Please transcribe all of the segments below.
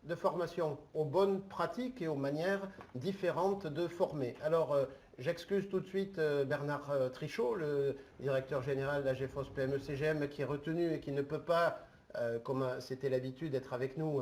de formation, aux bonnes pratiques et aux manières différentes de former. Alors, j'excuse tout de suite Bernard Trichot, le directeur général de la GFOS PME CGM, qui est retenu et qui ne peut pas, comme c'était l'habitude, être avec nous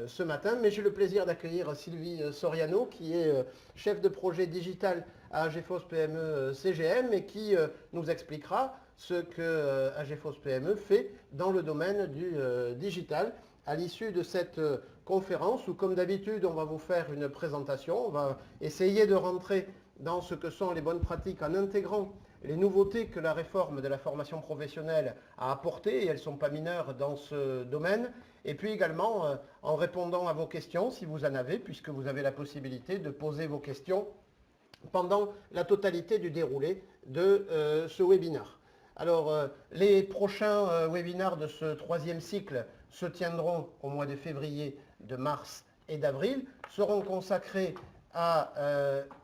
ce matin. Mais j'ai le plaisir d'accueillir Sylvie Soriano, qui est chef de projet digital à GFOS PME CGM et qui nous expliquera ce que AGFOS PME fait dans le domaine du digital. À l'issue de cette conférence, où comme d'habitude, on va vous faire une présentation, on va essayer de rentrer dans ce que sont les bonnes pratiques en intégrant les nouveautés que la réforme de la formation professionnelle a apportées, et elles ne sont pas mineures dans ce domaine, et puis également en répondant à vos questions, si vous en avez, puisque vous avez la possibilité de poser vos questions pendant la totalité du déroulé de ce webinaire. Alors, les prochains webinaires de ce troisième cycle se tiendront au mois de février, de mars et d'avril, seront consacrés à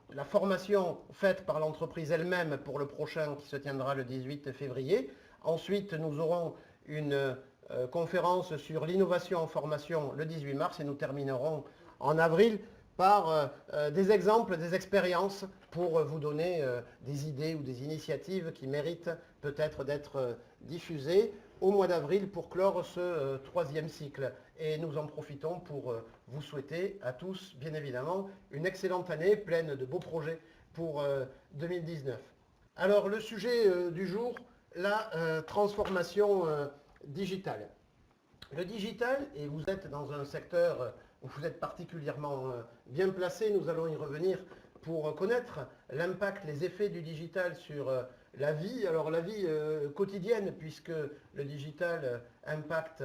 la formation faite par l'entreprise elle-même pour le prochain qui se tiendra le 18 février. Ensuite, nous aurons une conférence sur l'innovation en formation le 18 mars et nous terminerons en avril par des exemples, des expériences pour vous donner des idées ou des initiatives qui méritent peut-être d'être diffusées au mois d'avril pour clore ce troisième cycle. Et nous en profitons pour vous souhaiter à tous, bien évidemment, une excellente année pleine de beaux projets pour 2019. Alors, le sujet du jour, la transformation digitale. Le digital, et vous êtes dans un secteur où vous êtes particulièrement bien placé, nous allons y revenir pour connaître l'impact, les effets du digital sur la vie, alors la vie quotidienne, puisque le digital impacte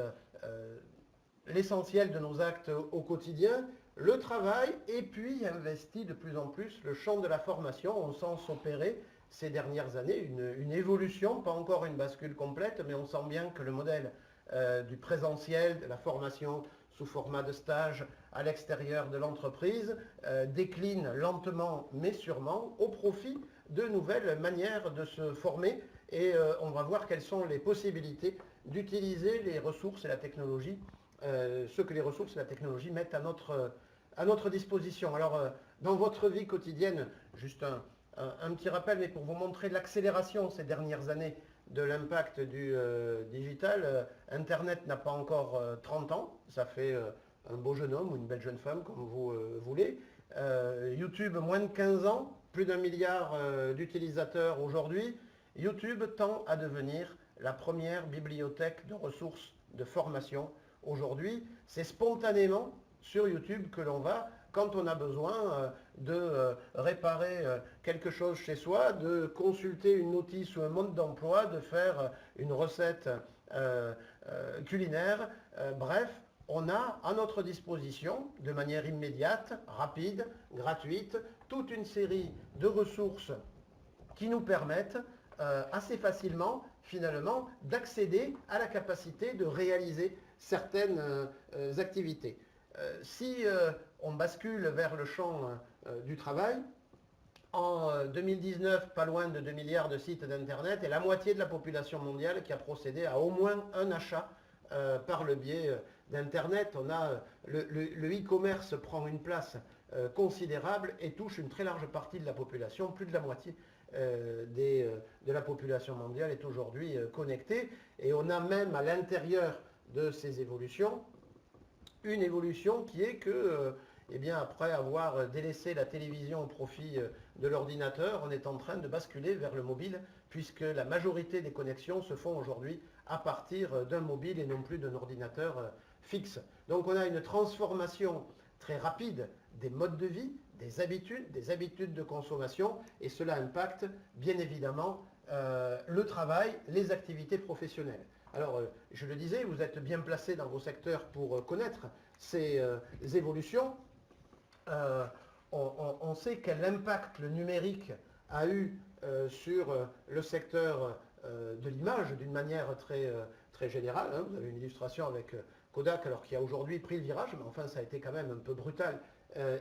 l'essentiel de nos actes au quotidien, le travail, et puis investit de plus en plus le champ de la formation. On sent s'opérer ces dernières années une évolution, pas encore une bascule complète, mais on sent bien que le modèle du présentiel, de la formation sous format de stage à l'extérieur de l'entreprise, décline lentement mais sûrement au profit de nouvelles manières de se former et on va voir quelles sont les possibilités d'utiliser les ressources et la technologie, ce que les ressources et la technologie mettent à notre disposition. Alors, dans votre vie quotidienne, juste un petit rappel, mais pour vous montrer l'accélération ces dernières années de l'impact du digital, Internet n'a pas encore 30 ans, ça fait un beau jeune homme ou une belle jeune femme, comme vous voulez. YouTube, moins de 15 ans, plus d'1 milliard d'utilisateurs aujourd'hui. YouTube tend à devenir la première bibliothèque de ressources de formation aujourd'hui. C'est spontanément sur YouTube que l'on va quand on a besoin de réparer quelque chose chez soi, de consulter une notice ou un mode d'emploi, de faire une recette culinaire. Bref, on a à notre disposition, de manière immédiate, rapide, gratuite, toute une série de ressources qui nous permettent assez facilement, finalement, d'accéder à la capacité de réaliser certaines activités. Si on bascule vers le champ du travail, en 2019, pas loin de 2 milliards de sites d'Internet et la moitié de la population mondiale qui a procédé à au moins un achat par le biais d'Internet. On a le e-commerce prend une place considérable et touche une très large partie de la population. Plus de la moitié de la population mondiale est aujourd'hui connectée. Et on a même à l'intérieur de ces évolutions une évolution qui est que, eh bien, après avoir délaissé la télévision au profit de l'ordinateur, on est en train de basculer vers le mobile, puisque la majorité des connexions se font aujourd'hui à partir d'un mobile et non plus d'un ordinateur fixe. Donc on a une transformation très rapide des modes de vie, des habitudes de consommation, et cela impacte bien évidemment le travail, les activités professionnelles. Alors, je le disais, vous êtes bien placé dans vos secteurs pour connaître ces évolutions. On sait quel impact le numérique a eu sur le secteur de l'image d'une manière très générale. Hein. Vous avez une illustration avec Kodak, alors qui a aujourd'hui pris le virage, mais enfin ça a été quand même un peu brutal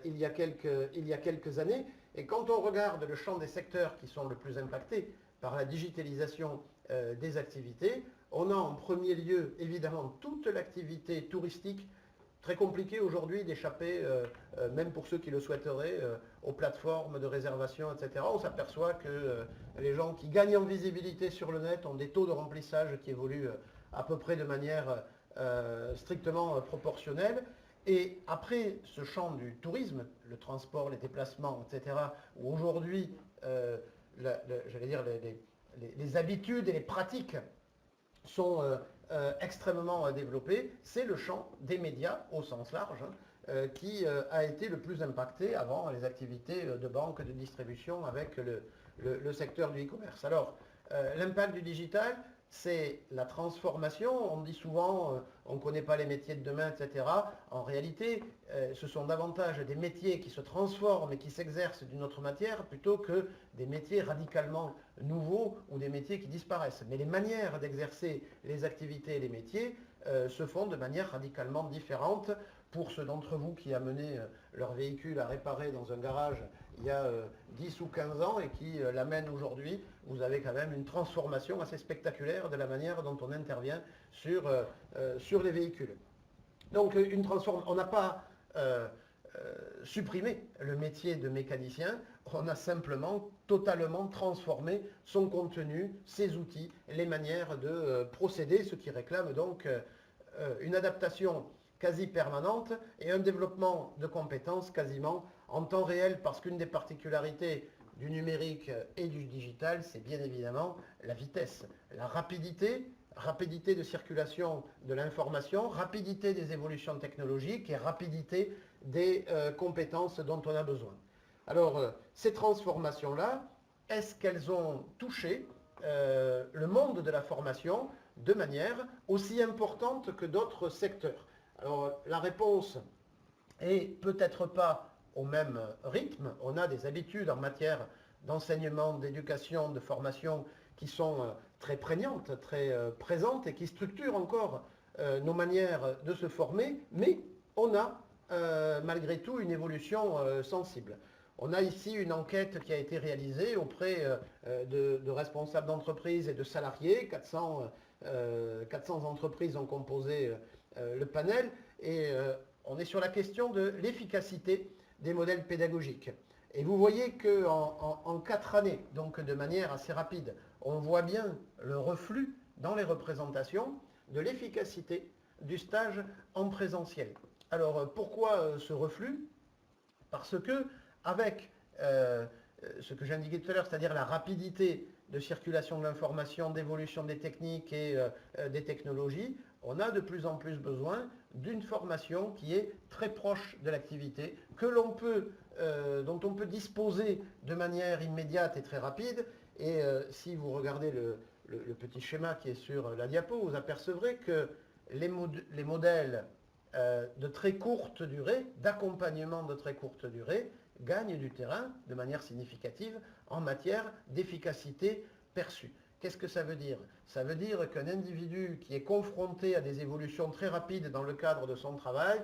il y a quelques années. Et quand on regarde le champ des secteurs qui sont le plus impactés par la digitalisation des activités, on a en premier lieu évidemment toute l'activité touristique, très compliqué aujourd'hui d'échapper, même pour ceux qui le souhaiteraient, aux plateformes de réservation, etc. On s'aperçoit que les gens qui gagnent en visibilité sur le net ont des taux de remplissage qui évoluent à peu près de manière strictement proportionnelle. Et après ce champ du tourisme, le transport, les déplacements, etc., où aujourd'hui, j'allais dire, les habitudes et les pratiques sont extrêmement développées, c'est le champ des médias au sens large, qui a été le plus impacté avant les activités de banque, de distribution avec le secteur du e-commerce. Alors, l'impact du digital, c'est la transformation. On dit souvent, on ne connaît pas les métiers de demain, etc. En réalité, ce sont davantage des métiers qui se transforment et qui s'exercent d'une autre matière plutôt que des métiers radicalement nouveaux ou des métiers qui disparaissent. Mais les manières d'exercer les activités et les métiers se font de manière radicalement différente. Pour ceux d'entre vous qui amenaient leur véhicule à réparer dans un garage il y a 10 ou 15 ans et qui l'amènent aujourd'hui, vous avez quand même une transformation assez spectaculaire de la manière dont on intervient sur les véhicules. Donc on n'a pas supprimé le métier de mécanicien, on a simplement totalement transformé son contenu, ses outils, les manières de procéder, ce qui réclame donc une adaptation quasi permanente et un développement de compétences quasiment en temps réel, parce qu'une des particularités du numérique et du digital, c'est bien évidemment la vitesse, la rapidité de circulation de l'information, rapidité des évolutions technologiques et rapidité des compétences dont on a besoin. Alors, ces transformations-là, est-ce qu'elles ont touché le monde de la formation de manière aussi importante que d'autres secteurs? Alors, la réponse est peut-être pas au même rythme. On a des habitudes en matière d'enseignement, d'éducation, de formation qui sont très prégnantes, très présentes et qui structurent encore nos manières de se former, mais on a malgré tout une évolution sensible. On a ici une enquête qui a été réalisée auprès de responsables d'entreprises et de salariés. 400 entreprises ont composé le panel, et on est sur la question de l'efficacité des modèles pédagogiques. Et vous voyez qu'en 4 années, donc de manière assez rapide, on voit bien le reflux dans les représentations de l'efficacité du stage en présentiel. Alors pourquoi ce reflux? Parce que avec ce que j'indiquais tout à l'heure, c'est-à-dire la rapidité de circulation de l'information, d'évolution des techniques et des technologies, on a de plus en plus besoin d'une formation qui est très proche de l'activité, dont on peut disposer de manière immédiate et très rapide. Et si vous regardez le petit schéma qui est sur la diapo, vous apercevrez que les modèles de très courte durée, d'accompagnement de très courte durée, gagnent du terrain de manière significative en matière d'efficacité perçue. Qu'est-ce que ça veut dire? Ça veut dire qu'un individu qui est confronté à des évolutions très rapides dans le cadre de son travail,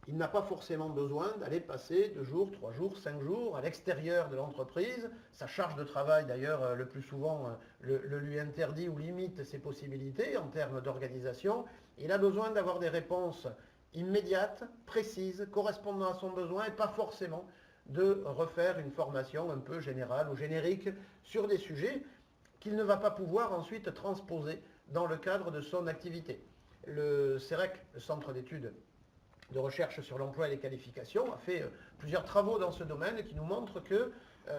il n'a pas forcément besoin d'aller passer 2 jours, 3 jours, 5 jours à l'extérieur de l'entreprise. Sa charge de travail, d'ailleurs, le plus souvent, le lui interdit ou limite ses possibilités en termes d'organisation. Il a besoin d'avoir des réponses immédiates, précises, correspondant à son besoin, et pas forcément de refaire une formation un peu générale ou générique sur des sujets qu'il ne va pas pouvoir ensuite transposer dans le cadre de son activité. Le CEREC, le Centre d'études de recherche sur l'emploi et les qualifications, a fait plusieurs travaux dans ce domaine qui nous montrent que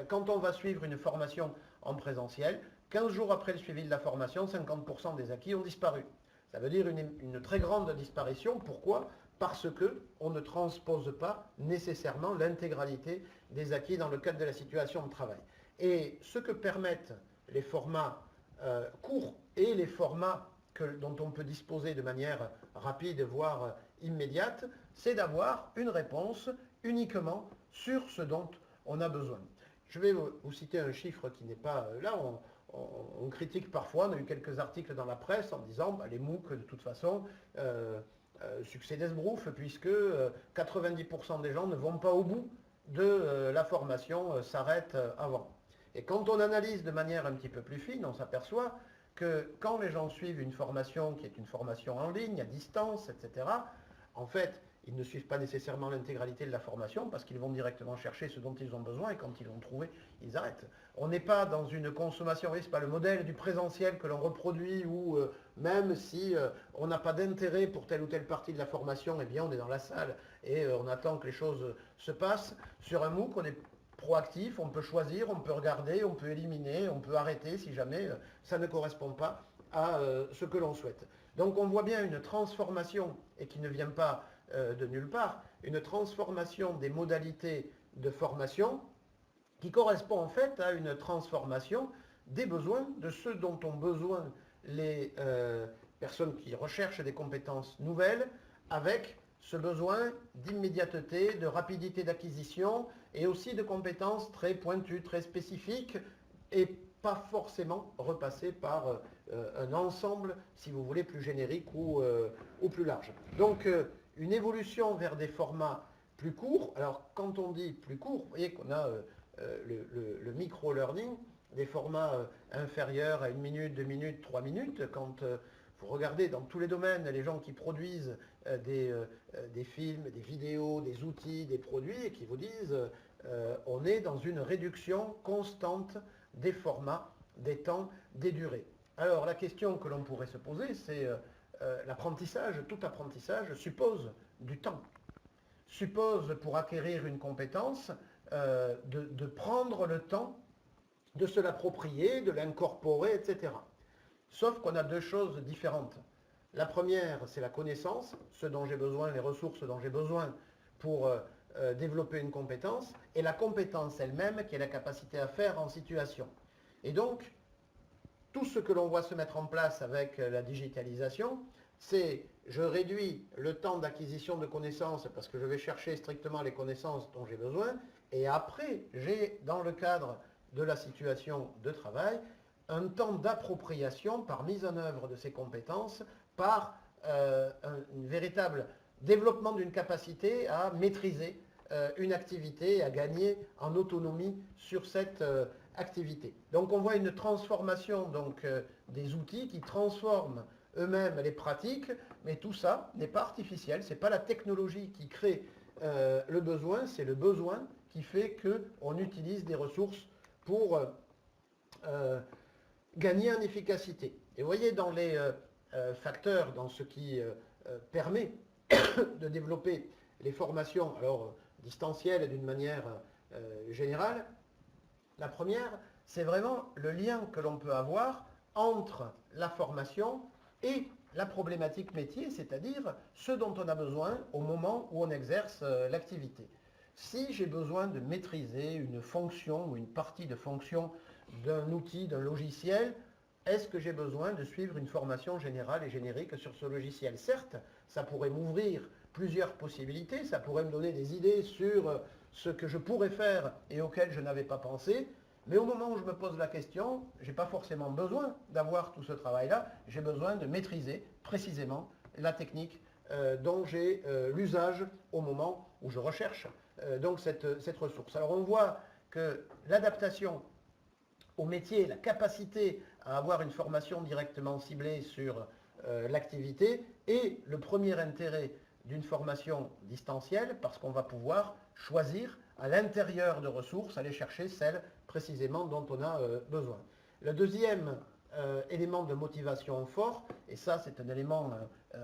quand on va suivre une formation en présentiel, 15 jours après le suivi de la formation, 50% des acquis ont disparu. Ça veut dire une très grande disparition. Pourquoi? Parce qu'on ne transpose pas nécessairement l'intégralité des acquis dans le cadre de la situation de travail. Et ce que permettent les formats courts et les formats dont on peut disposer de manière rapide, voire immédiate, c'est d'avoir une réponse uniquement sur ce dont on a besoin. Je vais vous citer un chiffre qui n'est pas là. On critique parfois, on a eu quelques articles dans la presse en disant les MOOC, de toute façon, succès d'esbrouf, puisque 90% des gens ne vont pas au bout de la formation, s'arrêtent avant. Et quand on analyse de manière un petit peu plus fine, on s'aperçoit que quand les gens suivent une formation qui est une formation en ligne, à distance, etc., en fait, ils ne suivent pas nécessairement l'intégralité de la formation parce qu'ils vont directement chercher ce dont ils ont besoin et quand ils l'ont trouvé, ils arrêtent. On n'est pas dans une consommation, ce n'est pas le modèle du présentiel que l'on reproduit où même si on n'a pas d'intérêt pour telle ou telle partie de la formation, eh bien on est dans la salle et on attend que les choses se passent. Sur un MOOC, on est proactif, on peut choisir, on peut regarder, on peut éliminer, on peut arrêter si jamais ça ne correspond pas à ce que l'on souhaite. Donc on voit bien une transformation, et qui ne vient pas de nulle part, une transformation des modalités de formation qui correspond en fait à une transformation des besoins, de ce dont ont besoin les personnes qui recherchent des compétences nouvelles, avec ce besoin d'immédiateté, de rapidité d'acquisition et aussi de compétences très pointues, très spécifiques et pas forcément repasser par un ensemble, si vous voulez, plus générique ou plus large. Donc, une évolution vers des formats plus courts. Alors, quand on dit plus court, vous voyez qu'on a le micro-learning, des formats inférieurs à 1 minute, 2 minutes, 3 minutes. Quand vous regardez dans tous les domaines, les gens qui produisent des films, des vidéos, des outils, des produits, et qui vous disent on est dans une réduction constante des formats, des temps, des durées. Alors, la question que l'on pourrait se poser, c'est l'apprentissage. Tout apprentissage suppose du temps. Suppose, pour acquérir une compétence, de prendre le temps de se l'approprier, de l'incorporer, etc. Sauf qu'on a deux choses différentes. La première, c'est la connaissance, ce dont j'ai besoin, les ressources dont j'ai besoin pour développer une compétence, et la compétence elle-même, qui est la capacité à faire en situation. Et donc, tout ce que l'on voit se mettre en place avec la digitalisation, c'est je réduis le temps d'acquisition de connaissances parce que je vais chercher strictement les connaissances dont j'ai besoin, et après, j'ai, dans le cadre de la situation de travail, un temps d'appropriation par mise en œuvre de ces compétences, par un véritable développement d'une capacité à maîtriser une activité, à gagner en autonomie sur cette activité. Donc on voit une transformation des outils qui transforment eux-mêmes les pratiques, mais tout ça n'est pas artificiel, ce n'est pas la technologie qui crée le besoin, c'est le besoin qui fait qu'on utilise des ressources pour gagner en efficacité. Et vous voyez, dans les facteurs, dans ce qui permet de développer les formations, alors distancielles d'une manière générale, la première, c'est vraiment le lien que l'on peut avoir entre la formation et la problématique métier, c'est-à-dire ce dont on a besoin au moment où on exerce l'activité. Si j'ai besoin de maîtriser une fonction ou une partie de fonction d'un outil, d'un logiciel, est-ce que j'ai besoin de suivre une formation générale et générique sur ce logiciel? Certes, ça pourrait m'ouvrir plusieurs possibilités, ça pourrait me donner des idées sur ce que je pourrais faire et auquel je n'avais pas pensé, mais au moment où je me pose la question, je n'ai pas forcément besoin d'avoir tout ce travail-là, j'ai besoin de maîtriser précisément la technique dont j'ai l'usage au moment où je recherche donc cette ressource. Alors on voit que l'adaptation au métier, la capacité à avoir une formation directement ciblée sur l'activité est le premier intérêt d'une formation distancielle parce qu'on va pouvoir choisir à l'intérieur de ressources, aller chercher celles précisément dont on a besoin. Le deuxième élément de motivation fort, et ça c'est un élément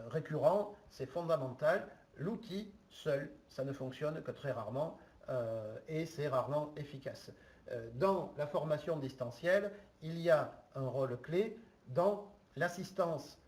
récurrent, c'est fondamental, l'outil seul, ça ne fonctionne que très rarement et c'est rarement efficace. Dans la formation distancielle, il y a un rôle clé dans l'assistance,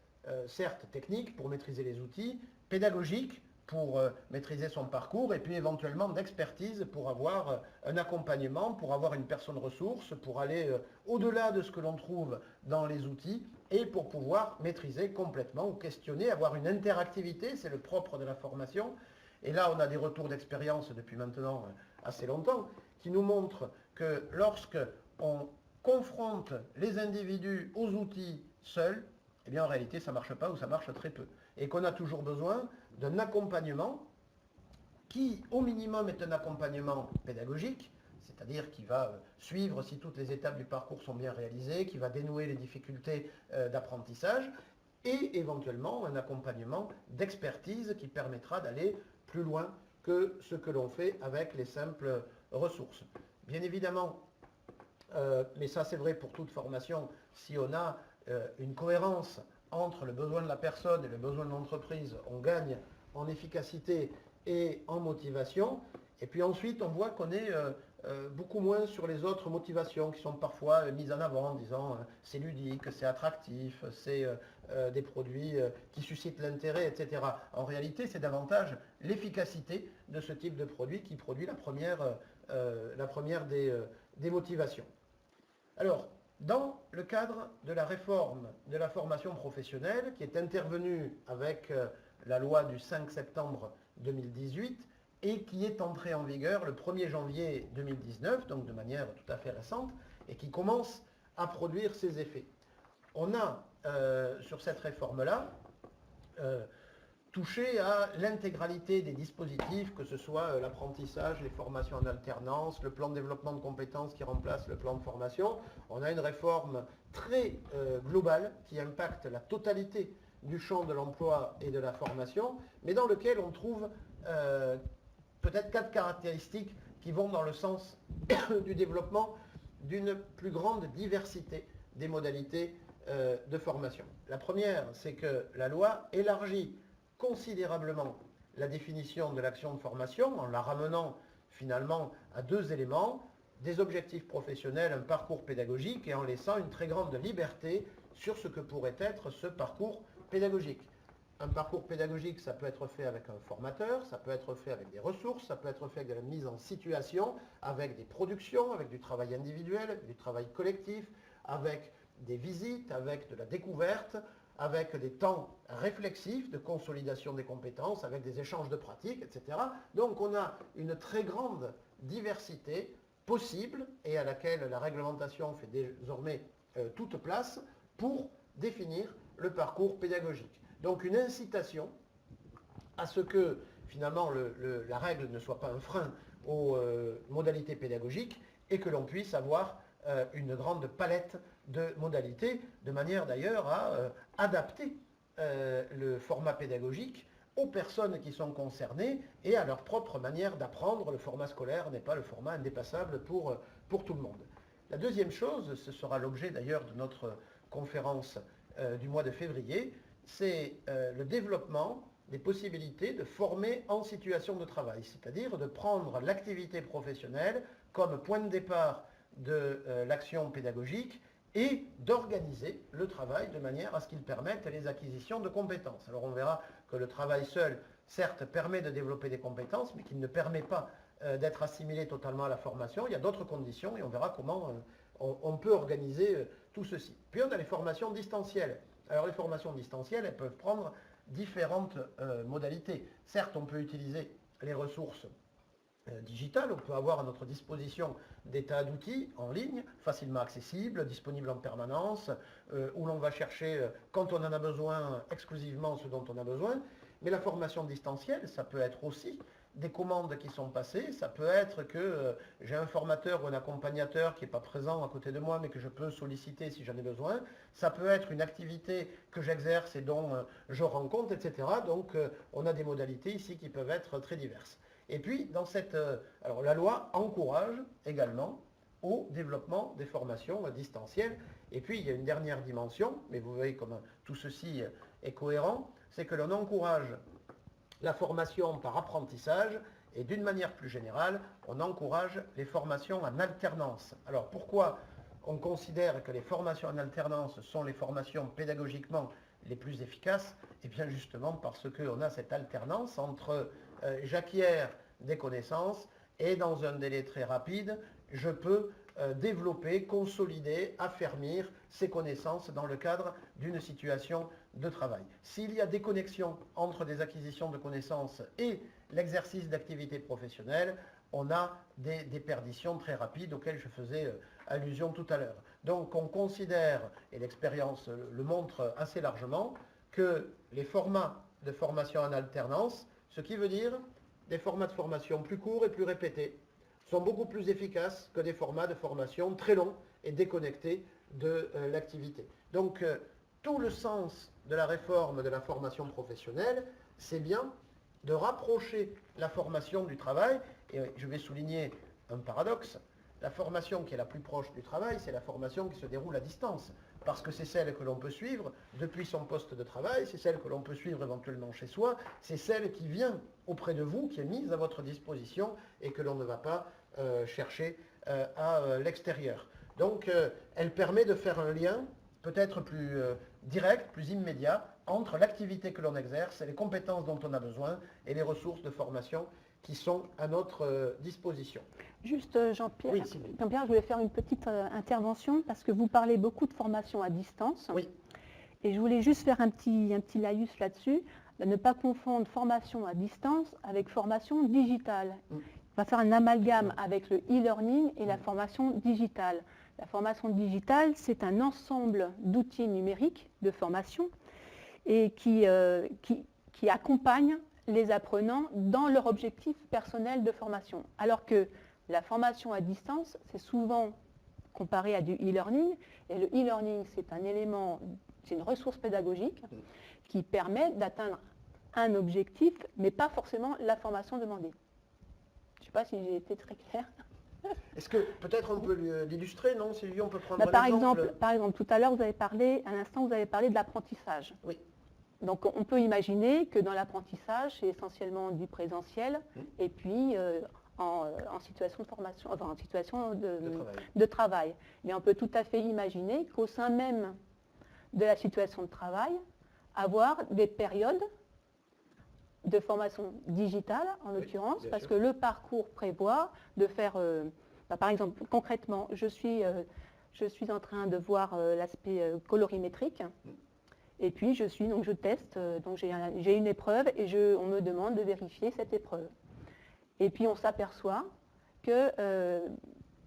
certes technique pour maîtriser les outils, pédagogique pour maîtriser son parcours et puis éventuellement d'expertise pour avoir un accompagnement, pour avoir une personne ressource, pour aller au-delà de ce que l'on trouve dans les outils et pour pouvoir maîtriser complètement ou questionner, avoir une interactivité, c'est le propre de la formation. Et là, on a des retours d'expérience depuis maintenant assez longtemps qui nous montrent que lorsque on confronte les individus aux outils seuls, eh bien en réalité ça ne marche pas ou ça marche très peu. Et qu'on a toujours besoin d'un accompagnement qui au minimum est un accompagnement pédagogique, c'est-à-dire qui va suivre si toutes les étapes du parcours sont bien réalisées, qui va dénouer les difficultés d'apprentissage, et éventuellement un accompagnement d'expertise qui permettra d'aller plus loin que ce que l'on fait avec les simples ressources. Bien évidemment, mais ça c'est vrai pour toute formation, si on a une cohérence entre le besoin de la personne et le besoin de l'entreprise, on gagne en efficacité et en motivation. Et puis ensuite, on voit qu'on est beaucoup moins sur les autres motivations qui sont parfois mises en avant en disant c'est ludique, c'est attractif, c'est des produits qui suscitent l'intérêt, etc. En réalité, c'est davantage l'efficacité de ce type de produit qui produit la première des motivations. Alors, dans le cadre de la réforme de la formation professionnelle qui est intervenue avec la loi du 5 septembre 2018 et qui est entrée en vigueur le 1er janvier 2019, donc de manière tout à fait récente, et qui commence à produire ses effets. On a, sur cette réforme-là, touché à l'intégralité des dispositifs, que ce soit l'apprentissage, les formations en alternance, le plan de développement de compétences qui remplace le plan de formation. On a une réforme très globale qui impacte la totalité du champ de l'emploi et de la formation, mais dans lequel on trouve peut-être 4 caractéristiques qui vont dans le sens du développement d'une plus grande diversité des modalités de formation. La première, c'est que la loi élargit considérablement la définition de l'action de formation en la ramenant finalement à 2 éléments, des objectifs professionnels, un parcours pédagogique, et en laissant une très grande liberté sur ce que pourrait être ce parcours pédagogique. Un parcours pédagogique, ça peut être fait avec un formateur, ça peut être fait avec des ressources, ça peut être fait avec de la mise en situation, avec des productions, avec du travail individuel, avec du travail collectif, avec des visites, avec de la découverte, avec des temps réflexifs de consolidation des compétences, avec des échanges de pratiques, etc. Donc on a une très grande diversité possible et à laquelle la réglementation fait désormais toute place pour définir le parcours pédagogique. Donc une incitation à ce que finalement la règle ne soit pas un frein aux modalités pédagogiques et que l'on puisse avoir une grande palette de modalités, de manière d'ailleurs à adapter le format pédagogique aux personnes qui sont concernées et à leur propre manière d'apprendre. Le format scolaire n'est pas le format indépassable pour tout le monde. La deuxième chose, ce sera l'objet d'ailleurs de notre conférence du mois de février, c'est le développement des possibilités de former en situation de travail, c'est-à-dire de prendre l'activité professionnelle comme point de départ de l'action pédagogique et d'organiser le travail de manière à ce qu'il permette les acquisitions de compétences. Alors on verra que le travail seul, certes, permet de développer des compétences, mais qu'il ne permet pas d'être assimilé totalement à la formation. Il y a d'autres conditions et on verra comment on peut organiser tout ceci. Puis on a les formations distancielles. Alors les formations distancielles, elles peuvent prendre différentes modalités. Certes, on peut utiliser les ressources digitales, on peut avoir à notre disposition des tas d'outils en ligne, facilement accessibles, disponibles en permanence, où l'on va chercher, quand on en a besoin, exclusivement ce dont on a besoin. Mais la formation distancielle, ça peut être aussi des commandes qui sont passées, ça peut être que j'ai un formateur ou un accompagnateur qui n'est pas présent à côté de moi, mais que je peux solliciter si j'en ai besoin. Ça peut être une activité que j'exerce et dont je rends compte, etc. Donc on a des modalités ici qui peuvent être très diverses. Et puis, alors la loi encourage également au développement des formations distancielles. Et puis, il y a une dernière dimension, mais vous voyez comment tout ceci est cohérent, c'est que l'on encourage la formation par apprentissage et d'une manière plus générale, on encourage les formations en alternance. Alors, pourquoi on considère que les formations en alternance sont les formations pédagogiquement les plus efficaces? Et bien justement parce qu'on a cette alternance entre j'acquiers des connaissances et dans un délai très rapide, je peux développer, consolider, affermir ces connaissances dans le cadre d'une situation de travail. S'il y a des connexions entre des acquisitions de connaissances et l'exercice d'activité professionnelle, on a des déperditions très rapides auxquelles je faisais allusion tout à l'heure. Donc on considère, et l'expérience le montre assez largement, que les formats de formation en alternance, ce qui veut dire des formats de formation plus courts et plus répétés, sont beaucoup plus efficaces que des formats de formation très longs et déconnectés de l'activité. Donc tout le sens de la réforme de la formation professionnelle, c'est bien de rapprocher la formation du travail. Et je vais souligner un paradoxe. La formation qui est la plus proche du travail, c'est la formation qui se déroule à distance. Parce que c'est celle que l'on peut suivre depuis son poste de travail, c'est celle que l'on peut suivre éventuellement chez soi, c'est celle qui vient auprès de vous, qui est mise à votre disposition et que l'on ne va pas chercher à l'extérieur. Donc, elle permet de faire un lien peut-être plus direct, plus immédiat, entre l'activité que l'on exerce, les compétences dont on a besoin et les ressources de formation qui sont à notre disposition. Juste Jean-Pierre, Oui, Jean-Pierre, je voulais faire une petite intervention parce que vous parlez beaucoup de formation à distance. Oui. Et je voulais juste faire un petit laïus là-dessus, ne pas confondre formation à distance avec formation digitale. On va faire un amalgame avec le e-learning et la formation digitale. La formation digitale, c'est un ensemble d'outils numériques de formation et qui accompagne les apprenants dans leur objectif personnel de formation. Alors que la formation à distance, c'est souvent comparé à du e-learning. Et le e-learning, c'est un élément, c'est une ressource pédagogique qui permet d'atteindre un objectif, mais pas forcément la formation demandée. Je ne sais pas si j'ai été très claire. Est-ce que peut-être on peut l'illustrer, non, Sylvie, on peut prendre un par exemple. Par exemple, tout à l'heure, vous avez parlé, à l'instant, vous avez parlé de l'apprentissage. Oui. Donc on peut imaginer que dans l'apprentissage, c'est essentiellement du présentiel et puis en situation de formation, enfin en situation de travail. Mais on peut tout à fait imaginer qu'au sein même de la situation de travail, avoir des périodes de formation digitale, en l'occurrence, parce que le parcours prévoit de faire, par exemple, concrètement, je suis en train de voir l'aspect colorimétrique. Et puis je teste, donc j'ai une épreuve et on me demande de vérifier cette épreuve. Et puis on s'aperçoit que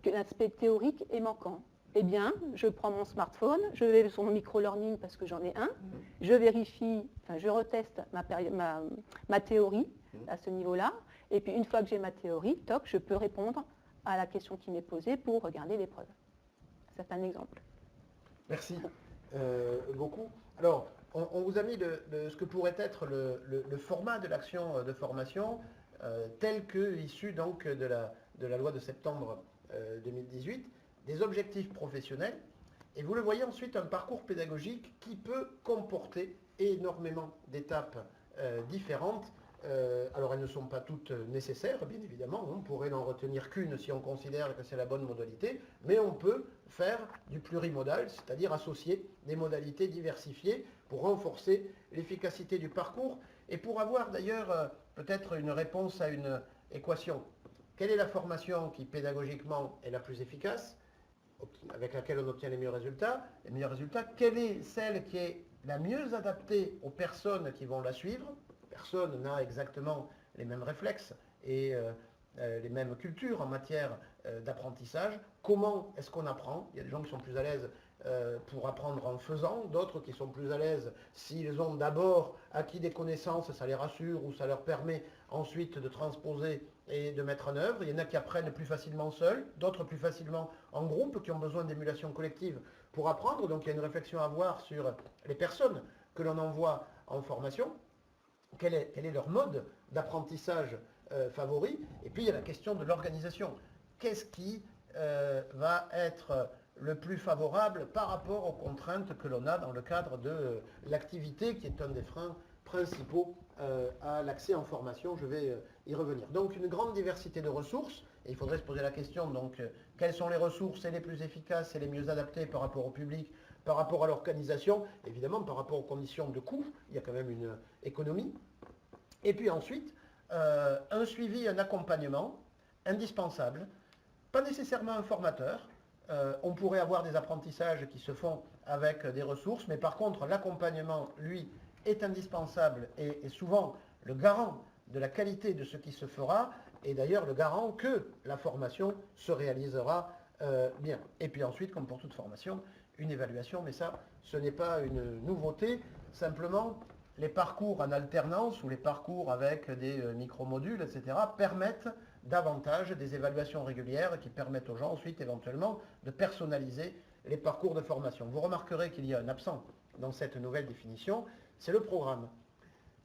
l'aspect théorique est manquant. Eh bien, je prends mon smartphone, je vais sur mon micro-learning parce que j'en ai un, je vérifie, je reteste ma théorie à ce niveau-là, et puis une fois que j'ai ma théorie, toc, je peux répondre à la question qui m'est posée pour regarder l'épreuve. C'est un exemple. Merci beaucoup. Alors, on vous a mis ce que pourrait être le format de l'action de formation tel que issu donc de la loi de septembre 2018, des objectifs professionnels, et vous le voyez ensuite un parcours pédagogique qui peut comporter énormément d'étapes différentes. Alors elles ne sont pas toutes nécessaires, bien évidemment, on pourrait n'en retenir qu'une si on considère que c'est la bonne modalité, mais on peut faire du plurimodal, c'est-à-dire associer des modalités diversifiées pour renforcer l'efficacité du parcours et pour avoir d'ailleurs peut-être une réponse à une équation. Quelle est la formation qui pédagogiquement est la plus efficace, avec laquelle on obtient les meilleurs résultats? Les meilleurs résultats, quelle est celle qui est la mieux adaptée aux personnes qui vont la suivre? Personne n'a exactement les mêmes réflexes et les mêmes cultures en matière d'apprentissage. Comment est-ce qu'on apprend? Il y a des gens qui sont plus à l'aise pour apprendre en faisant, d'autres qui sont plus à l'aise s'ils ont d'abord acquis des connaissances, ça les rassure ou ça leur permet ensuite de transposer et de mettre en œuvre. Il y en a qui apprennent plus facilement seuls, d'autres plus facilement en groupe, qui ont besoin d'émulation collective pour apprendre. Donc il y a une réflexion à avoir sur les personnes que l'on envoie en formation. Quel est leur mode d'apprentissage favori? Et puis il y a la question de l'organisation. Qu'est-ce qui va être le plus favorable par rapport aux contraintes que l'on a dans le cadre de l'activité, qui est un des freins principaux à l'accès en formation? Je vais y revenir. Donc une grande diversité de ressources, et il faudrait se poser la question, donc quelles sont les ressources les plus efficaces et les mieux adaptées par rapport au public, par rapport à l'organisation, évidemment par rapport aux conditions de coût, il y a quand même une économie. Et puis ensuite, un suivi, un accompagnement indispensable, pas nécessairement un formateur. On pourrait avoir des apprentissages qui se font avec des ressources, mais par contre l'accompagnement, lui, est indispensable et souvent le garant de la qualité de ce qui se fera, et d'ailleurs le garant que la formation se réalisera bien. Et puis ensuite, comme pour toute formation, une évaluation, mais ça, ce n'est pas une nouveauté, simplement les parcours en alternance ou les parcours avec des micro-modules, etc., permettent davantage des évaluations régulières qui permettent aux gens ensuite éventuellement de personnaliser les parcours de formation. Vous remarquerez qu'il y a un absent dans cette nouvelle définition, c'est le programme.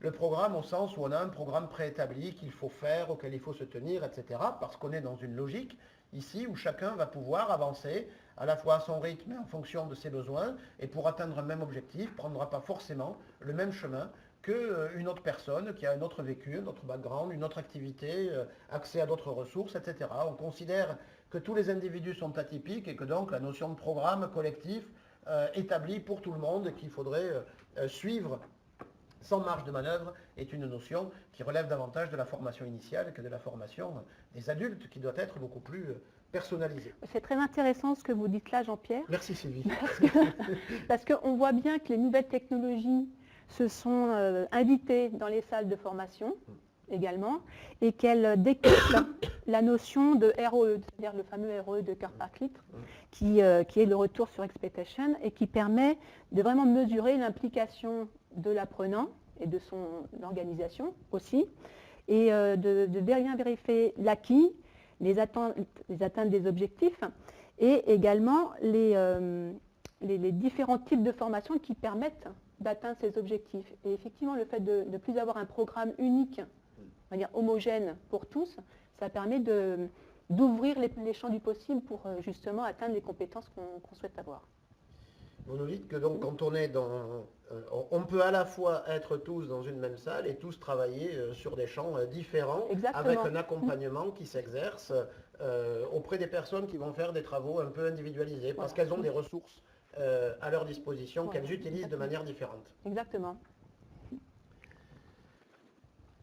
Le programme au sens où on a un programme préétabli qu'il faut faire, auquel il faut se tenir, etc. Parce qu'on est dans une logique ici où chacun va pouvoir avancer à la fois à son rythme et en fonction de ses besoins, et pour atteindre un même objectif, ne prendra pas forcément le même chemin qu'une autre personne qui a un autre vécu, un autre background, une autre activité, accès à d'autres ressources, etc. On considère que tous les individus sont atypiques et que donc la notion de programme collectif établi pour tout le monde et qu'il faudrait suivre sans marge de manœuvre est une notion qui relève davantage de la formation initiale que de la formation des adultes, qui doit être beaucoup plus personnalisée. C'est très intéressant ce que vous dites là, Jean-Pierre. Merci Sylvie. Parce qu'on voit bien que les nouvelles technologies se sont invitées dans les salles de formation également, et qu'elles décuplent la notion de ROE, c'est-à-dire le fameux ROE de Kirkpatrick, qui est le retour sur expectation, et qui permet de vraiment mesurer l'implication de l'apprenant et de son organisation aussi, et de bien vérifier l'acquis, les atteintes des objectifs, et également les différents types de formations qui permettent d'atteindre ces objectifs. Et effectivement, le fait de ne plus avoir un programme unique, on va dire homogène pour tous, ça permet d'ouvrir les champs du possible pour justement atteindre les compétences qu'on souhaite avoir. Vous nous dites que donc quand on est dans... on peut à la fois être tous dans une même salle et tous travailler sur des champs différents. Exactement. Avec un accompagnement qui s'exerce auprès des personnes qui vont faire des travaux un peu individualisés, parce qu'elles ont des ressources à leur disposition qu'elles utilisent de manière différente. Exactement.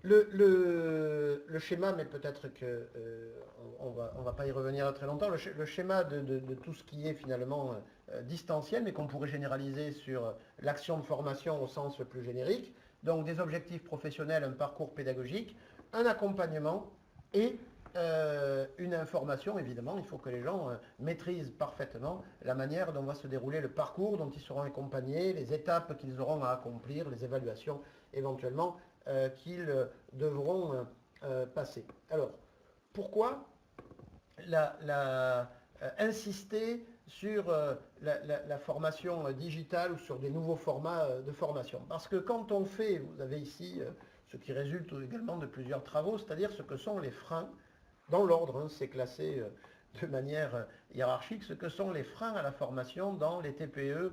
Le schéma, mais peut-être qu'on ne va pas y revenir très longtemps, le schéma de tout ce qui est finalement distanciel, mais qu'on pourrait généraliser sur l'action de formation au sens le plus générique, donc des objectifs professionnels, un parcours pédagogique, un accompagnement et une information. Évidemment, il faut que les gens maîtrisent parfaitement la manière dont va se dérouler le parcours, dont ils seront accompagnés, les étapes qu'ils auront à accomplir, les évaluations éventuellement qu'ils devront passer. Alors, pourquoi insister sur la formation digitale ou sur des nouveaux formats de formation? Parce que quand on fait, vous avez ici ce qui résulte également de plusieurs travaux, c'est-à-dire ce que sont les freins, dans l'ordre, c'est classé de manière hiérarchique, ce que sont les freins à la formation dans les TPE,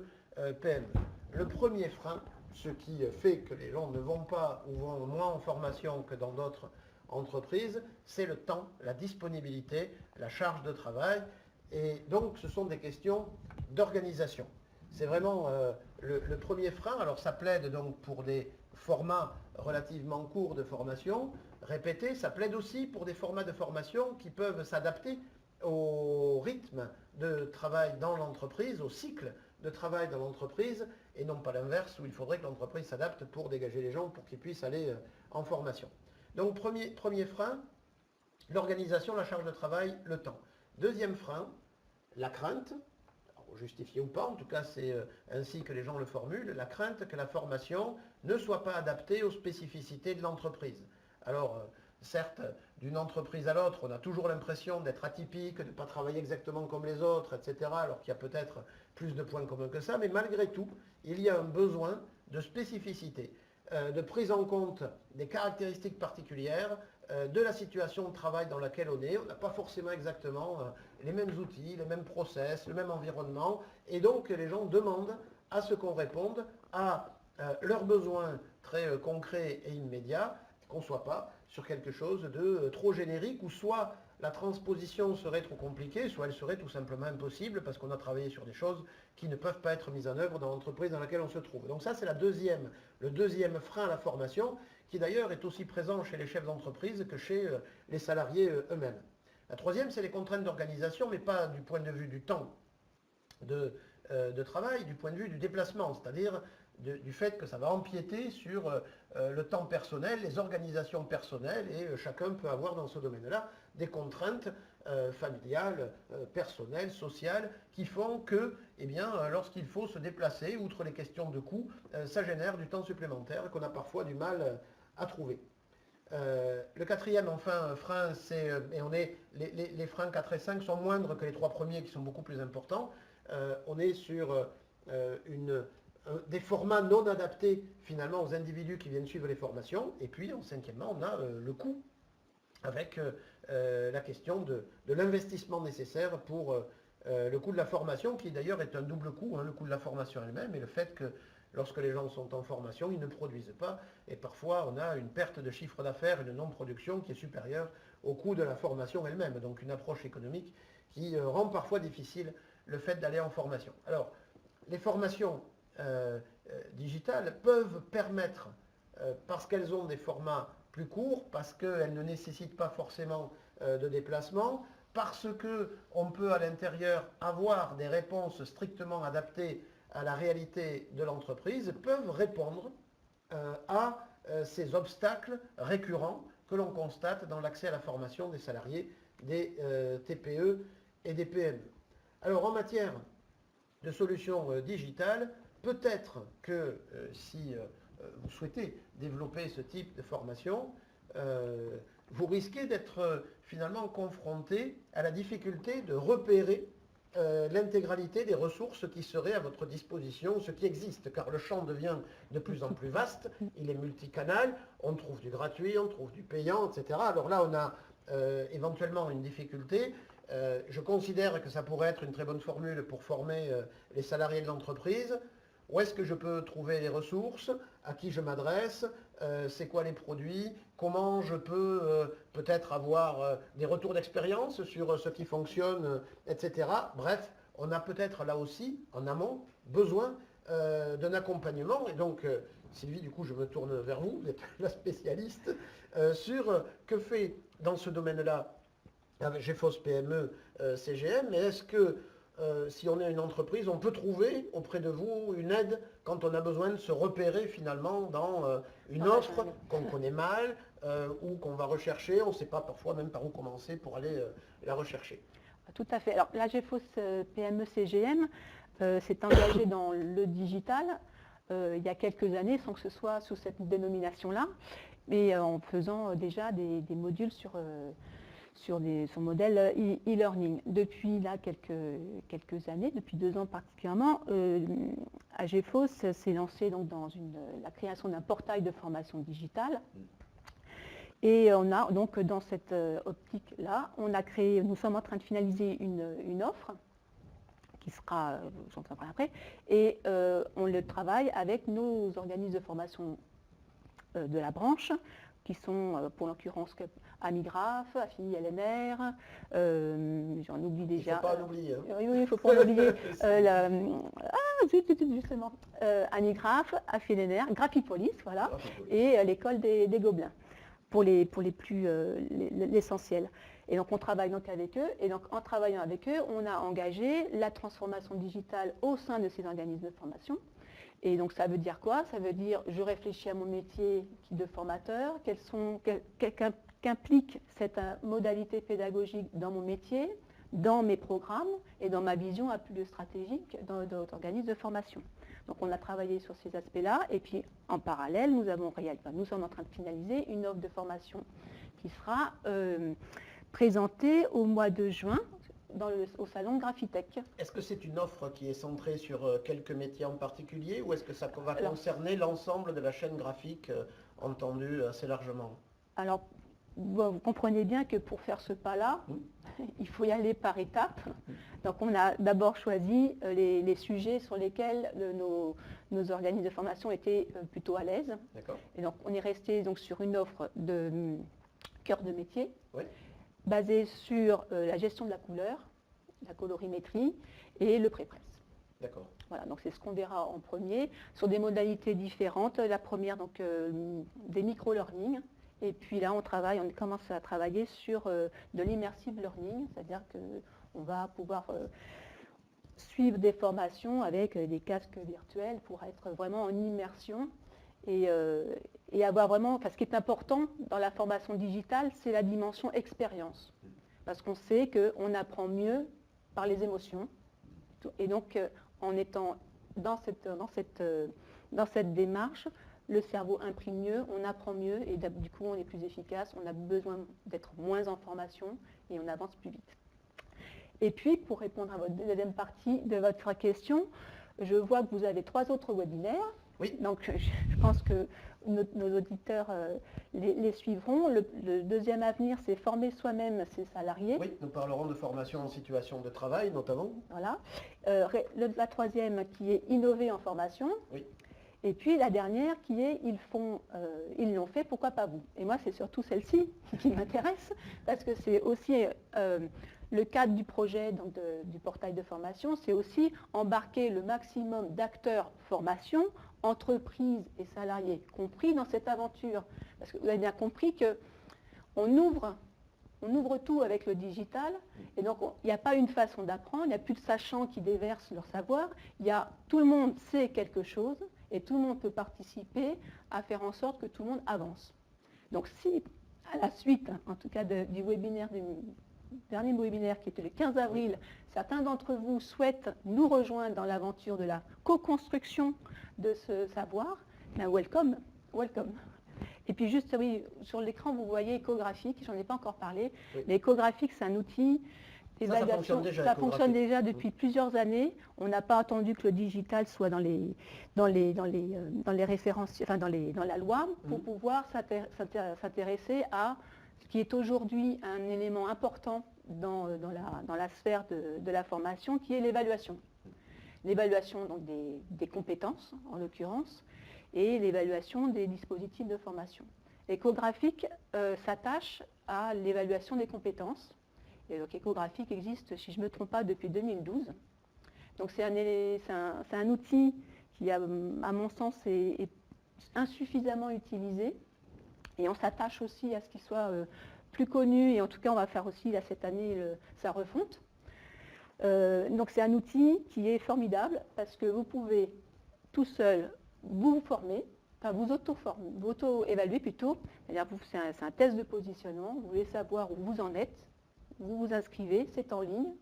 PME. Le premier frein, ce qui fait que les gens ne vont pas ou vont moins en formation que dans d'autres entreprises, c'est le temps, la disponibilité, la charge de travail. Et donc, ce sont des questions d'organisation. C'est vraiment le premier frein. Alors, ça plaide donc pour des formats relativement courts de formation, répétés. Ça plaide aussi pour des formats de formation qui peuvent s'adapter au rythme de travail dans l'entreprise, au cycle de travail dans l'entreprise, et non pas l'inverse, où il faudrait que l'entreprise s'adapte pour dégager les gens, pour qu'ils puissent aller en formation. Donc, premier frein, l'organisation, la charge de travail, le temps. Deuxième frein, la crainte, justifiée ou pas, en tout cas c'est ainsi que les gens le formulent, la crainte que la formation ne soit pas adaptée aux spécificités de l'entreprise. Alors, certes, d'une entreprise à l'autre, on a toujours l'impression d'être atypique, de ne pas travailler exactement comme les autres, etc., alors qu'il y a peut-être plus de points communs que ça, mais malgré tout, il y a un besoin de spécificité, de prise en compte des caractéristiques particulières, de la situation de travail dans laquelle on est. On n'a pas forcément exactement les mêmes outils, les mêmes process, le même environnement, et donc les gens demandent à ce qu'on réponde à leurs besoins très concrets et immédiats, qu'on ne soit pas sur quelque chose de trop générique, où soit la transposition serait trop compliquée, soit elle serait tout simplement impossible, parce qu'on a travaillé sur des choses qui ne peuvent pas être mises en œuvre dans l'entreprise dans laquelle on se trouve. Donc ça, c'est le deuxième frein à la formation, qui d'ailleurs est aussi présent chez les chefs d'entreprise que chez les salariés eux-mêmes. La troisième, c'est les contraintes d'organisation, mais pas du point de vue du temps de travail, du point de vue du déplacement, c'est-à-dire du fait que ça va empiéter sur le temps personnel, les organisations personnelles, et chacun peut avoir dans ce domaine-là des contraintes familiales, personnelles, sociales, qui font que, eh bien, lorsqu'il faut se déplacer, outre les questions de coût, ça génère du temps supplémentaire qu'on a parfois du mal à trouver. Le quatrième, enfin, frein, c'est, les freins 4 et 5 sont moindres que les trois premiers qui sont beaucoup plus importants. On est sur des formats non adaptés finalement aux individus qui viennent suivre les formations. Et puis, en cinquièmement, on a le coût, avec la question de l'investissement nécessaire pour le coût de la formation, qui d'ailleurs est un double coût, hein, le coût de la formation elle-même et le fait que lorsque les gens sont en formation, ils ne produisent pas. Et parfois, on a une perte de chiffre d'affaires, une non-production qui est supérieure au coût de la formation elle-même. Donc une approche économique qui rend parfois difficile le fait d'aller en formation. Alors, les formations digitales peuvent permettre, parce qu'elles ont des formats plus courts, parce qu'elles ne nécessitent pas forcément de déplacement, parce qu'on peut à l'intérieur avoir des réponses strictement adaptées à la réalité de l'entreprise, peuvent répondre à ces obstacles récurrents que l'on constate dans l'accès à la formation des salariés des TPE et des PME. Alors en matière de solutions digitales, peut-être que si vous souhaitez développer ce type de formation, vous risquez d'être finalement confronté à la difficulté de repérer l'intégralité des ressources qui seraient à votre disposition, ce qui existe, car le champ devient de plus en plus vaste, il est multicanal, on trouve du gratuit, on trouve du payant, etc. Alors là, on a éventuellement une difficulté. Je considère que ça pourrait être une très bonne formule pour former les salariés de l'entreprise. Où est-ce que je peux trouver les ressources? À qui je m'adresse? C'est quoi les produits? Comment je peux peut-être avoir des retours d'expérience sur ce qui fonctionne, etc. Bref, on a peut-être là aussi, en amont, besoin d'un accompagnement. Et donc, Sylvie, du coup, je me tourne vers vous, vous êtes la spécialiste, sur que fait dans ce domaine-là GEFOS PME CGM, mais est-ce que si on est une entreprise, on peut trouver auprès de vous une aide quand on a besoin de se repérer finalement dans une offre qu'on connaît mal ou qu'on va rechercher, on ne sait pas parfois même par où commencer pour aller la rechercher. Tout à fait. Alors la GEFOS PME CGM s'est engagée dans le digital il y a quelques années sans que ce soit sous cette dénomination-là, mais en faisant déjà des modules sur son modèle e-learning. Depuis là quelques années, depuis 2 ans particulièrement, AGEFOS s'est lancé donc dans la création d'un portail de formation digitale. Et on a donc dans cette optique-là, nous sommes en train de finaliser une offre qui sera, j'en parlerai après, et on le travaille avec nos organismes de formation de la branche, qui sont pour l'occurrence Amigraph, Affini LNR, j'en oublie déjà. Il ne faut pas l'oublier. Hein. Oui, il ne faut pas l'oublier. Justement, Amigraph, Affini LNR, Graphipolis, voilà, et l'école des Gobelins, pour l'essentiel. Et donc on travaille donc avec eux, et donc en travaillant avec eux, on a engagé la transformation digitale au sein de ces organismes de formation. Et donc ça veut dire quoi? Ça veut dire je réfléchis à mon métier de formateur, qu'implique cette modalité pédagogique dans mon métier, dans mes programmes et dans ma vision à plus stratégique dans notre organisme de formation. Donc on a travaillé sur ces aspects-là et puis en parallèle, nous sommes en train de finaliser une offre de formation qui sera présentée au mois de juin au salon Graphitech. Est-ce que c'est une offre qui est centrée sur quelques métiers en particulier ou est-ce que ça va concerner l'ensemble de la chaîne graphique entendue assez largement? Alors, vous comprenez bien que pour faire ce pas-là, il faut y aller par étapes. Donc on a d'abord choisi les sujets sur lesquels nos organismes de formation étaient plutôt à l'aise. Et donc on est resté donc, sur une offre de cœur de métier. Oui. Basé sur la gestion de la couleur, la colorimétrie et le pré-presse. D'accord. Voilà, donc c'est ce qu'on verra en premier, sur des modalités différentes. La première, donc des micro-learning. Et puis là, on commence à travailler sur de l'immersive learning, c'est-à-dire qu'on va pouvoir suivre des formations avec des casques virtuels pour être vraiment en immersion. Et avoir vraiment, ce qui est important dans la formation digitale, c'est la dimension expérience. Parce qu'on sait qu'on apprend mieux par les émotions. Et donc, en étant dans cette démarche, le cerveau imprime mieux, on apprend mieux et du coup, on est plus efficace, on a besoin d'être moins en formation et on avance plus vite. Et puis, pour répondre à votre deuxième partie de votre question, je vois que vous avez 3 autres webinaires. Oui. Donc, je pense que nos auditeurs les suivront. Le deuxième à venir, c'est former soi-même ses salariés. Oui, nous parlerons de formation en situation de travail, notamment. Voilà. La troisième, qui est innover en formation. Oui. Et puis la dernière qui est ils l'ont fait, pourquoi pas vous? Et moi, c'est surtout celle-ci qui m'intéresse, parce que c'est aussi le cadre du projet donc du portail de formation, c'est aussi embarquer le maximum d'acteurs formation, entreprises et salariés compris dans cette aventure. Parce que vous avez bien compris qu'on ouvre tout avec le digital, et donc il n'y a pas une façon d'apprendre, il n'y a plus de sachants qui déversent leur savoir, tout le monde sait quelque chose, et tout le monde peut participer à faire en sorte que tout le monde avance. Donc si, à la suite, en tout cas du dernier webinaire qui était le 15 avril, certains d'entre vous souhaitent nous rejoindre dans l'aventure de la co-construction de ce savoir, ben welcome, welcome. Et puis juste, oui, sur l'écran, vous voyez échographique, j'en ai pas encore parlé. Oui. L'échographique, c'est un outil d'évaluation. Ça fonctionne déjà depuis plusieurs années. On n'a pas attendu que le digital soit dans les références, enfin dans la loi, pour pouvoir s'intéresser à ce qui est aujourd'hui un élément important dans la sphère de la formation, qui est l'évaluation. L'évaluation donc des compétences, en l'occurrence, et l'évaluation des dispositifs de formation. Échographique s'attache à l'évaluation des compétences. Et donc échographique existe, si je ne me trompe pas, depuis 2012. Donc c'est un outil qui, à mon sens, est insuffisamment utilisé. Et on s'attache aussi à ce qu'il soit plus connu. Et en tout cas, on va faire aussi là, cette année sa refonte. Donc c'est un outil qui est formidable parce que vous pouvez tout seul vous former, enfin vous auto-évaluer plutôt. C'est un test de positionnement, vous voulez savoir où vous en êtes, vous vous inscrivez, c'est en ligne.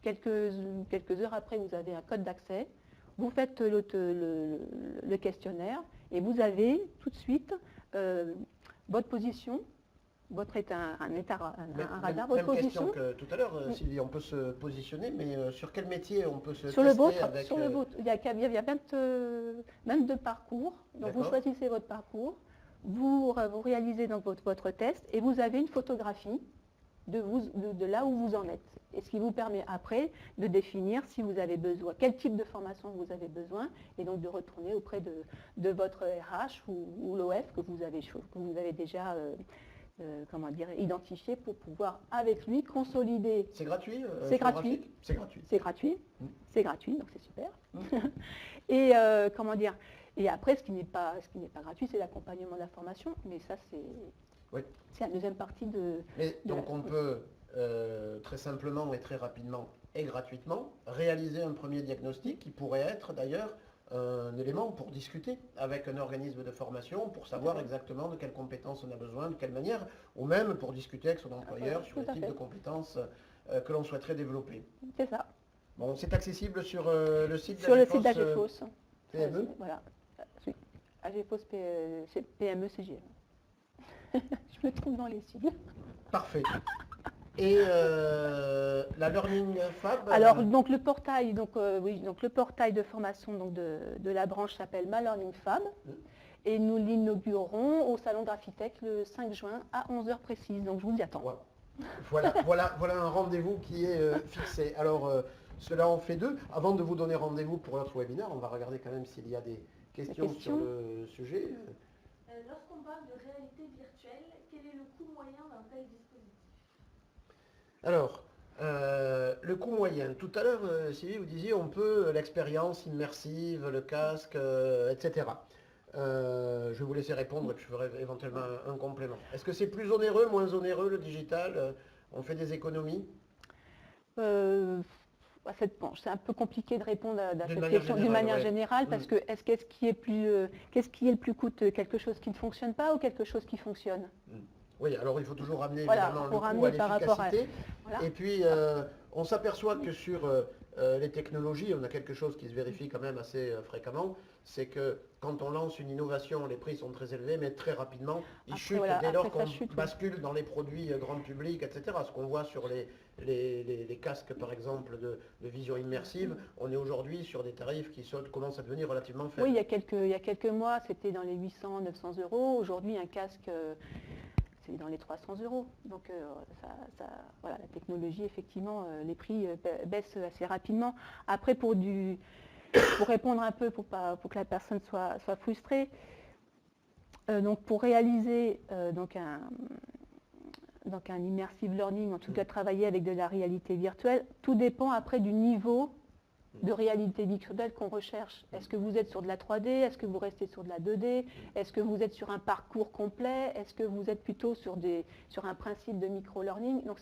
Quelques heures après, vous avez un code d'accès, vous faites le questionnaire et vous avez tout de suite votre position. Votre état, un radar, votre position. Question que tout à l'heure, Sylvie, on peut se positionner, mais sur quel métier on peut se sur le vôtre, avec, sur le vôtre. Il y a 22 parcours, donc vous choisissez votre parcours, vous réalisez donc votre test et vous avez une photographie de là où vous en êtes. Et ce qui vous permet après de définir si vous avez besoin, quel type de formation vous avez besoin, et donc de retourner auprès de votre RH ou l'OF que vous avez déjà identifié pour pouvoir avec lui consolider. C'est gratuit C'est gratuit. C'est gratuit. C'est gratuit. C'est gratuit, donc c'est super. Et et après, ce qui n'est pas gratuit, c'est l'accompagnement de la formation, mais ça c'est la deuxième partie de. Donc on peut très simplement et très rapidement et gratuitement réaliser un premier diagnostic qui pourrait être d'ailleurs un élément pour discuter avec un organisme de formation, pour savoir exactement de quelles compétences on a besoin, de quelle manière, ou même pour discuter avec son employeur sur le type de compétences que l'on souhaiterait développer. C'est ça. Bon, c'est accessible sur le site sur le site d'AGFOS. PME. Voilà. AGFOS PME CGM. Je me trouve dans les sigles. Parfait. Et la Learning Fab. Alors donc le portail, le portail de formation donc, de la branche s'appelle Ma Learning Fab et nous l'inaugurerons au salon Graphitech le 5 juin à 11h précise. Donc je vous y attends. Voilà un rendez-vous qui est fixé. Alors cela en fait 2. Avant de vous donner rendez-vous pour notre webinaire, on va regarder quand même s'il y a des questions sur le sujet. Lorsqu'on parle de réalité virtuelle, quel est le coût moyen d'un tel dispositif? Alors, le coût moyen. Tout à l'heure, Sylvie, vous disiez on peut l'expérience immersive, le casque, etc. Je vais vous laisser répondre et puis je ferai éventuellement un complément. Est-ce que c'est plus onéreux, moins onéreux le digital? On fait des économies? C'est un peu compliqué de répondre à cette question d'une manière générale, parce que qu'est-ce qui est le plus coûteux? Quelque chose qui ne fonctionne pas ou quelque chose qui fonctionne? Oui, alors il faut toujours ramener voilà, évidemment le coût à l'efficacité. Et puis on s'aperçoit que sur les technologies, on a quelque chose qui se vérifie quand même assez fréquemment, c'est que quand on lance une innovation, les prix sont très élevés, mais très rapidement, ils chutent dès lors qu'on bascule dans les produits grand public, etc. Ce qu'on voit sur les casques, par exemple, de vision immersive, on est aujourd'hui sur des tarifs qui commencent à devenir relativement faibles. Oui, il y a quelques mois, c'était dans les 800, 900 euros. Aujourd'hui, un casque, c'est dans les 300 euros. Donc, voilà, la technologie, effectivement, les prix baissent assez rapidement. Après, pour répondre un peu, pour que la personne soit frustrée, donc pour réaliser un immersive learning, en tout cas travailler avec de la réalité virtuelle, tout dépend après du niveau de réalité virtuelle qu'on recherche. Est-ce que vous êtes sur de la 3D? Est-ce que vous restez sur de la 2D? Est-ce que vous êtes sur un parcours complet? Est-ce que vous êtes plutôt sur un principe de micro-learning? Donc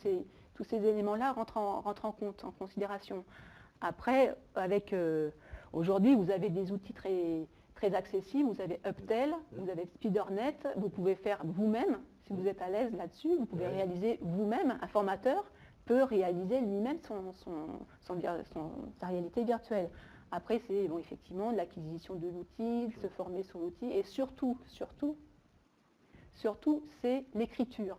tous ces éléments-là rentrent en compte, en considération. Après, aujourd'hui, vous avez des outils très accessibles. Vous avez Uptel, vous avez Spidernet. Vous pouvez faire vous-même, si vous êtes à l'aise là-dessus. Vous pouvez réaliser vous-même. Un formateur peut réaliser lui-même sa réalité virtuelle. Après, c'est effectivement de l'acquisition de l'outil, de se former sur l'outil, et surtout, c'est l'écriture.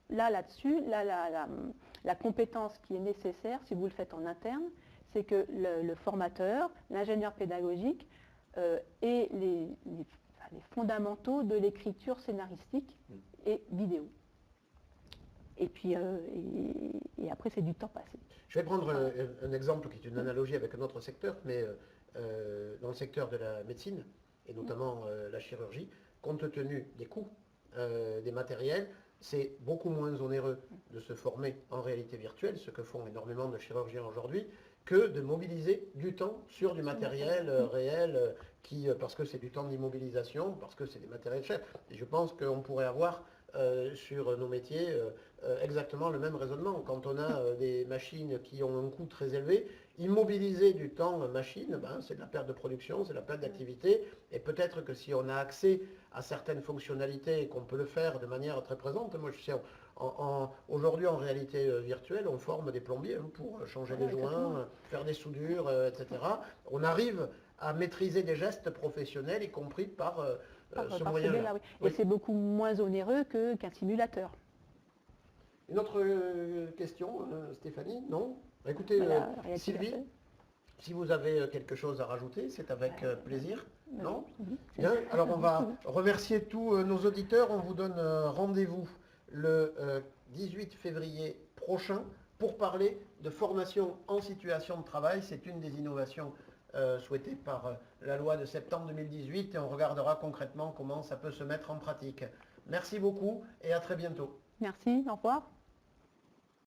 Là-dessus, la compétence qui est nécessaire, si vous le faites en interne, c'est que le formateur, l'ingénieur pédagogique ait les fondamentaux de l'écriture scénaristique et vidéo. Et puis, et après, c'est du temps passé. Je vais prendre un exemple qui est une analogie avec un autre secteur, mais dans le secteur de la médecine, et notamment la chirurgie, compte tenu des coûts des matériels, c'est beaucoup moins onéreux de se former en réalité virtuelle, ce que font énormément de chirurgiens aujourd'hui, que de mobiliser du temps sur du matériel réel, parce que c'est du temps d'immobilisation, parce que c'est des matériels chers. Et je pense qu'on pourrait avoir sur nos métiers exactement le même raisonnement. Quand on a des machines qui ont un coût très élevé, immobiliser du temps machine, c'est de la perte de production, c'est de la perte d'activité, et peut-être que si on a accès à certaines fonctionnalités et qu'on peut le faire de manière très présente, moi je sais, aujourd'hui en réalité virtuelle, on forme des plombiers pour changer les joints, faire des soudures, etc. On arrive à maîtriser des gestes professionnels, y compris par ce moyen-là. Et c'est beaucoup moins onéreux qu'un simulateur. Une autre question, Stéphanie? Non? Écoutez, Sylvie, si vous avez quelque chose à rajouter, c'est avec plaisir. Non? Bien, alors on va remercier tous nos auditeurs. On vous donne rendez-vous le 18 février prochain pour parler de formation en situation de travail. C'est une des innovations souhaitées par la loi de septembre 2018 et on regardera concrètement comment ça peut se mettre en pratique. Merci beaucoup et à très bientôt. Merci, au revoir.